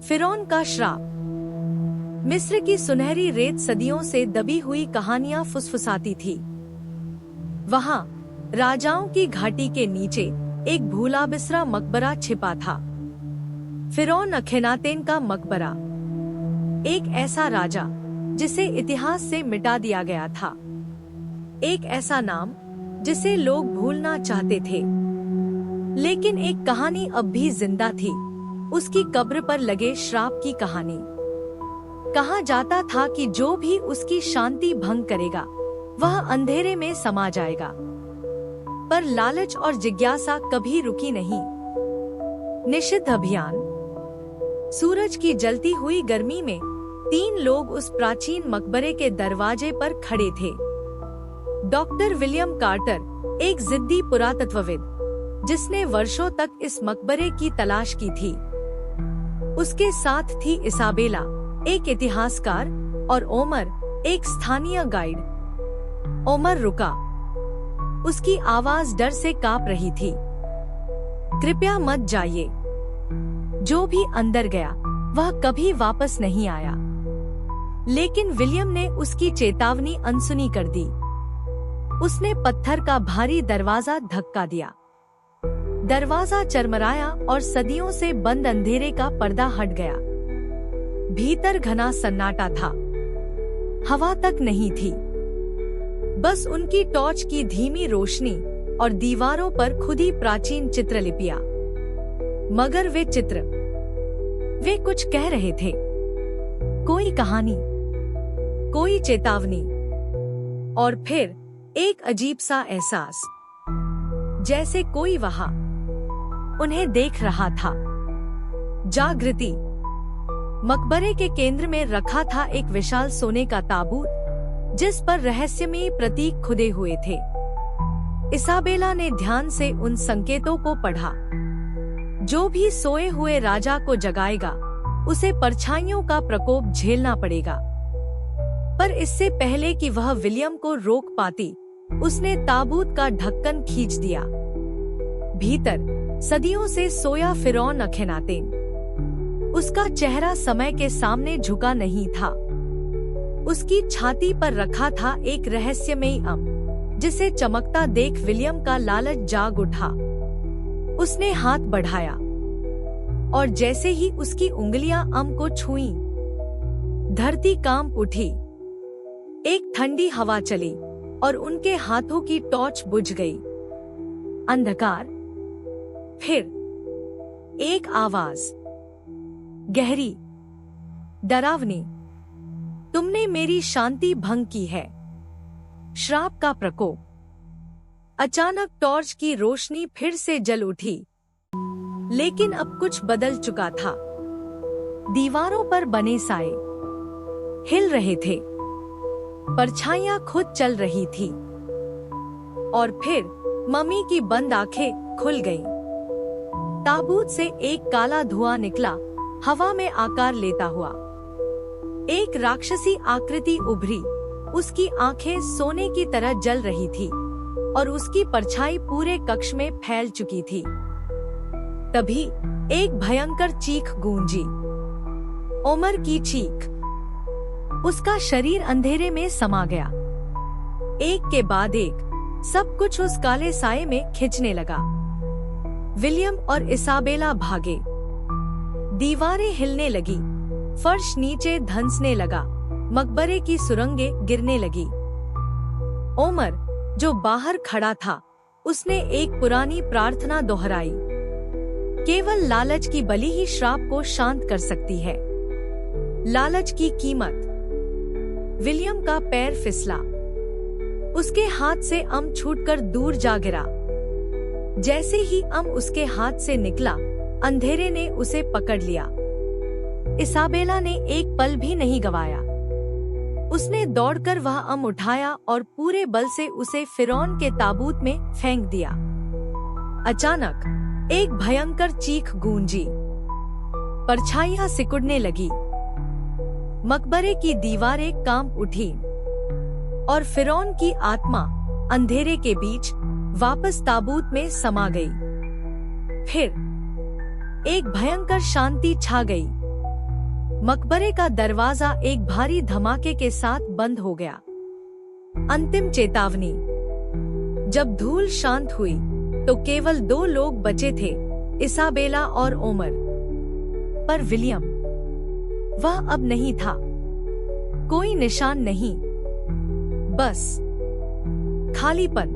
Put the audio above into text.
फिरौन का श्राप। मिस्र की सुनहरी रेत सदियों से दबी हुई कहानियां फुसफुसाती थी। वहां राजाओं की घाटी के नीचे एक भूला बिसरा मकबरा छिपा था। फिरौन अखेनातेन का मकबरा। एक ऐसा राजा जिसे इतिहास से मिटा दिया गया था। एक ऐसा नाम जिसे लोग भूलना चाहते थे। लेकिन एक कहानी अब भी जिंदा थी, उसकी कब्र पर लगे श्राप की कहानी। कहा जाता था कि जो भी उसकी शांति भंग करेगा वह अंधेरे में समा जाएगा। पर लालच और जिज्ञासा कभी रुकी नहीं। निषिद्ध अभियान। सूरज की जलती हुई गर्मी में 3 लोग उस प्राचीन मकबरे के दरवाजे पर खड़े थे। डॉक्टर विलियम कार्टर, एक जिद्दी पुरातत्वविद जिसने वर्षों तक इस मकबरे की तलाश की थी। उसके साथ थी इसाबेला, एक इतिहासकार, और ओमर, एक स्थानीय गाइड। ओमर रुका। उसकी आवाज डर से कांप रही थी। कृपया मत जाइए। जो भी अंदर गया वह कभी वापस नहीं आया। लेकिन विलियम ने उसकी चेतावनी अनसुनी कर दी। उसने पत्थर का भारी दरवाजा धक्का दिया। दरवाजा चरमराया और सदियों से बंद अंधेरे का पर्दा हट गया। भीतर घना सन्नाटा था। हवा तक नहीं थी। बस उनकी टॉर्च की धीमी रोशनी और दीवारों पर खुदी प्राचीन चित्रलिपियां। मगर वे चित्र, वे कुछ कह रहे थे। कोई कहानी, कोई चेतावनी। और फिर एक अजीब सा एहसास, जैसे कोई वहां उन्हें देख रहा था। जागृति। मकबरे के केंद्र में रखा था एक विशाल सोने का ताबूत जिस पर रहस्यमयी प्रतीक खुदे हुए थे। इसाबेला ने ध्यान से उन संकेतों को पढ़ा। जो भी सोए हुए राजा को जगाएगा उसे परछाइयों का प्रकोप झेलना पड़ेगा। पर इससे पहले कि वह विलियम को रोक पाती, उसने ताबूत का ढक्कन खींच दिया। भीतर सदियों से सोया फिरौन अखेनातेन। उसका चेहरा समय के सामने झुका नहीं था। उसकी छाती पर रखा था एक रहस्यमयी जिसे चमकता देख विलियम का लालच जाग उठा। उसने हाथ बढ़ाया और जैसे ही उसकी उंगलियां को छुईं, धरती कांप उठी। एक ठंडी हवा चली और उनके हाथों की टॉर्च बुझ गई। अंधकार। फिर एक आवाज, गहरी, डरावनी। तुमने मेरी शांति भंग की है। श्राप का प्रकोप। अचानक टॉर्च की रोशनी फिर से जल उठी। लेकिन अब कुछ बदल चुका था। दीवारों पर बने साए हिल रहे थे। परछाइयां खुद चल रही थी। और फिर मम्मी की बंद आंखें खुल गईं। ताबूत से एक काला धुआं निकला, हवा में आकार लेता हुआ। एक राक्षसी आकृति उभरी। उसकी आंखें सोने की तरह जल रही थी और उसकी परछाई पूरे कक्ष में फैल चुकी थी। तभी एक भयंकर चीख गूंजी। ओमर की चीख। उसका शरीर अंधेरे में समा गया। एक के बाद एक सब कुछ उस काले साए में खिंचने लगा। विलियम और इसाबेला भागे। दीवारें हिलने लगी, फर्श नीचे धंसने लगा, मकबरे की सुरंगें गिरने लगी। ओमर, जो बाहर खड़ा था, उसने एक पुरानी प्रार्थना दोहराई। केवल लालच की बलि ही श्राप को शांत कर सकती है। लालच की कीमत। विलियम का पैर फिसला। उसके हाथ से छूटकर दूर जा गिरा। जैसे ही उसके हाथ से निकला, अंधेरे ने उसे पकड़ लिया। इसाबेला ने एक पल भी नहीं गवाया। उसने दौड़कर वह उठाया और पूरे बल से उसे फिरौन के ताबूत में फेंक दिया। अचानक एक भयंकर चीख गूंजी। परछाइयां सिकुड़ने लगी। मकबरे की दीवारें कांप उठी और फिरौन की आत्मा अंधेरे के बीच वापस ताबूत में समा गई। फिर एक भयंकर शांति छा गई। मकबरे का दरवाजा एक भारी धमाके के साथ बंद हो गया। अंतिम चेतावनी। जब धूल शांत हुई तो केवल 2 लोग बचे थे, इसाबेला और ओमर। पर विलियम, वह अब नहीं था। कोई निशान नहीं, बस खालीपन।